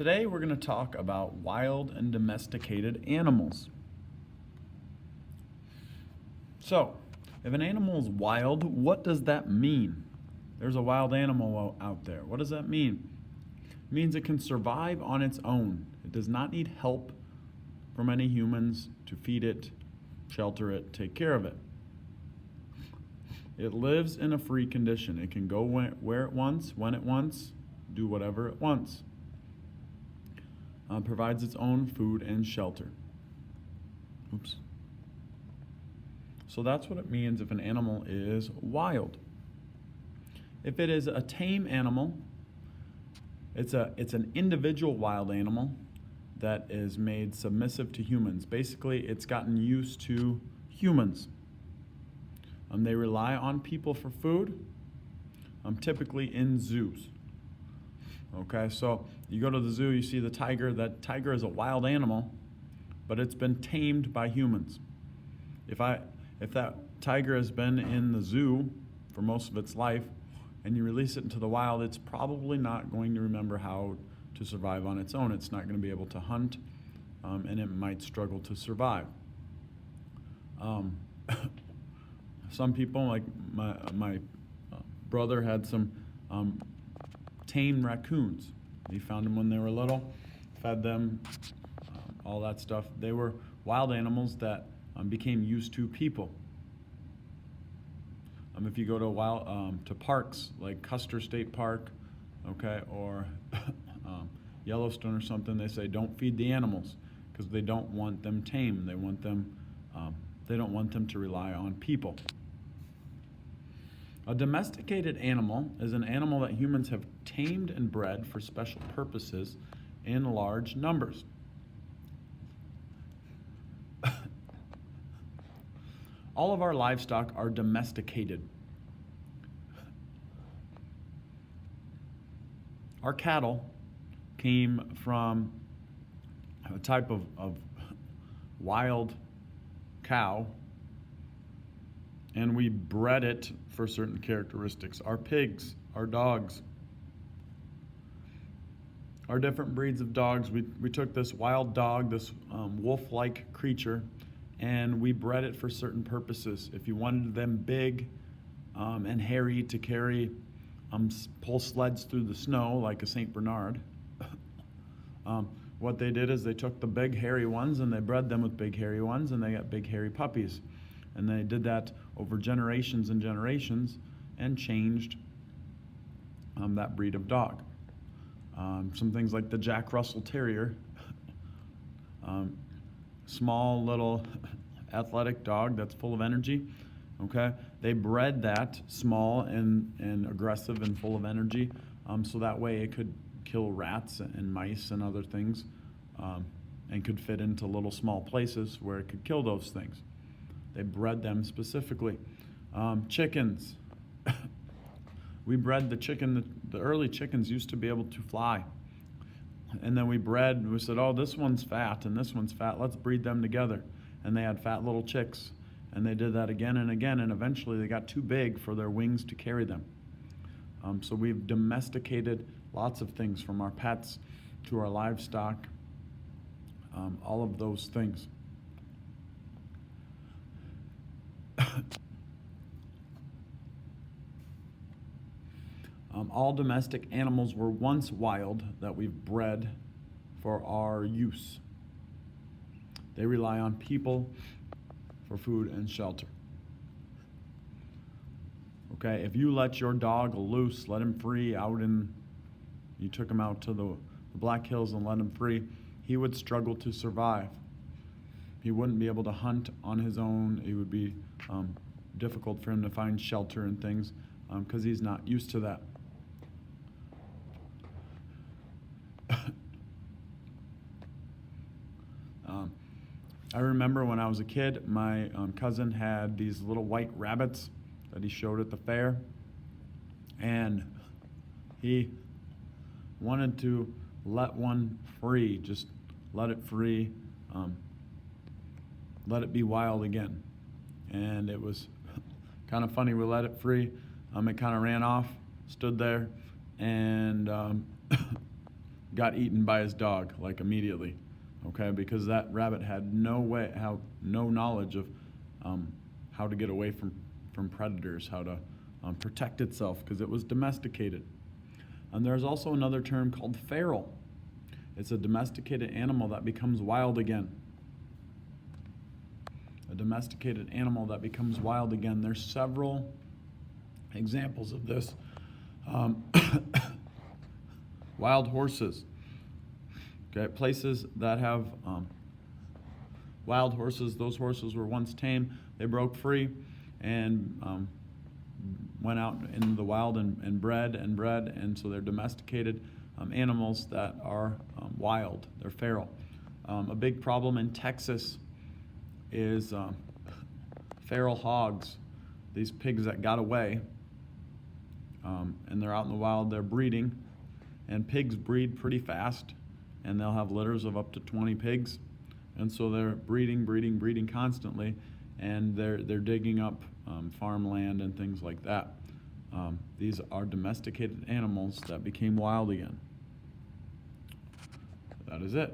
Today we're going to talk about wild and domesticated animals. So, if an animal is wild, what does that mean? There's a wild animal out there. What does that mean? It means it can survive on its own. It does not need help from any humans to feed it, shelter it, take care of it. It lives in a free condition. It can go where it wants, when it wants, do whatever it wants. Provides its own food and shelter. Oops. So that's what it means if an animal is wild. If it is a tame animal, it's an individual wild animal that is made submissive to humans. Basically, it's gotten used to humans. They rely on people for food, typically in zoos. Okay, so you go to the zoo, you see the tiger. That tiger is a wild animal, but it's been tamed by humans. If that tiger has been in the zoo for most of its life, and you release it into the wild, it's probably not going to remember how to survive on its own. It's not going to be able to hunt, and it might struggle to survive. Some people, like my brother, had some tame raccoons. He found them when they were little, fed them, all that stuff. They were wild animals that became used to people. If you go to to parks like Custer State Park, okay, or Yellowstone or something, they say don't feed the animals because they don't want them tame. They don't want them to rely on people. A domesticated animal is an animal that humans have tamed and bred for special purposes in large numbers. All of our livestock are domesticated. Our cattle came from a type of wild cow, and we bred it for certain characteristics. Our pigs, our dogs, our different breeds of dogs. We took this wild dog, this wolf-like creature, and we bred it for certain purposes. If you wanted them big and hairy to carry, pull sleds through the snow like a Saint Bernard, what they did is they took the big hairy ones and they bred them with big hairy ones, and they got big hairy puppies. And they did that over generations and generations and changed that breed of dog. Some things like the Jack Russell Terrier, small little athletic dog that's full of energy. Okay, they bred that small and aggressive and full of energy, so that way it could kill rats and mice and other things, and could fit into little small places where it could kill those things. They bred them specifically. Chickens. We bred the chicken. The early chickens used to be able to fly. And then we said, oh, this one's fat and this one's fat. Let's breed them together. And they had fat little chicks. And they did that again and again. And eventually they got too big for their wings to carry them. So we've domesticated lots of things, from our pets to our livestock, all of those things. All domestic animals were once wild that we've bred for our use. They rely on people for food and shelter. Okay, if you let your dog loose, let him free you took him out to the Black Hills and let him free, he would struggle to survive. He wouldn't be able to hunt on his own. It would be difficult for him to find shelter and things because he's not used to that. I remember when I was a kid, my cousin had these little white rabbits that he showed at the fair, and he wanted to let one free, just let it free, let it be wild again. And it was kind of funny. We let it free. It kind of ran off, stood there, and got eaten by his dog, like immediately, okay? Because that rabbit had no knowledge of how to get away from predators, how to protect itself, because it was domesticated. And there's also another term called feral. It's a domesticated animal that becomes wild again. A domesticated animal that becomes wild again. There's several examples of this. Wild horses. Okay, places that have wild horses, those horses were once tame, they broke free and went out in the wild and bred, and so they're domesticated animals that are wild, they're feral. A big problem in Texas is feral hogs, these pigs that got away, and they're out in the wild, they're breeding, and pigs breed pretty fast, and they'll have litters of up to 20 pigs, and so they're breeding constantly, and they're digging up farmland and things like that. These are domesticated animals that became wild again. That is it.